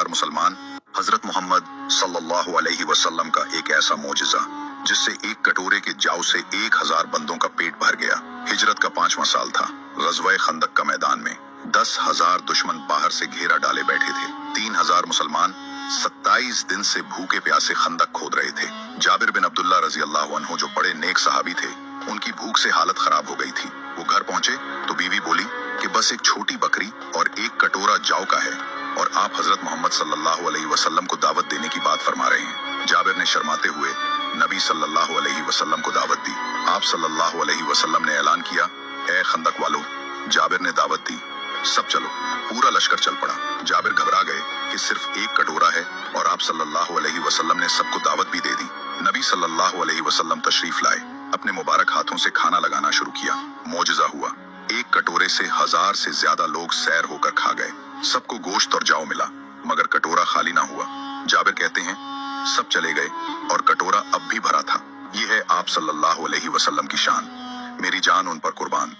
हजार मुसलमान। हजरत मोहम्मद सल्लल्लाहु अलैहि वसल्लम का एक ऐसा मौजिजा जिससे एक कटोरे के जाव से 1000 बंदों का पेट भर गया। हिजरत का 5वां साल था। ग़ज़वा खंदक का मैदान में 10,000 दुश्मन बाहर से घेरा डाले बैठे थे। 3000 मुसलमान 27 दिन से भूखे प्यासे खंदक खोद रहे थे। जाबिर बिन अब्दुल्ला रजी अल्लाह अन्हु जो बड़े नेक सहाबी थे, उनकी भूख से हालत खराब हो गई थी। वो घर पहुंचे तो बीवी बोली कि बस एक छोटी बकरी और एक कटोरा जाव का है और आप हजरत मोहम्मद सल्लल्लाहु अलैहि वसल्लम को दावत देने की बात फरमा रहे हैं। जाबिर ने शर्माते हुए नबी सल्लल्लाहु अलैहि वसल्लम को दावत दी। आप सल्लल्लाहु अलैहि वसल्लम ने ऐलान किया, ए खंदक वालों, जाबिर ने दावत दी, सब चलो। पूरा लश्कर चल पड़ा। जाबिर घबरा गए कि सिर्फ एक कटोरा है और आप सल्लल्लाहु अलैहि वसल्लम ने सबको दावत भी दे दी। नबी सल्लल्लाहु अलैहि वसल्लम तशरीफ लाए, अपने मुबारक हाथों से खाना लगाना शुरू किया। मौजिजा हुआ, एक कटोरे से 1000 से ज्यादा लोग सैर होकर खा गए। सबको गोश्त और जाव मिला, मगर कटोरा खाली ना हुआ। जाबिर कहते हैं, सब चले गए और कटोरा अब भी भरा था। ये है आप सल्लल्लाहु अलैहि वसल्लम की शान। मेरी जान उन पर कुर्बान।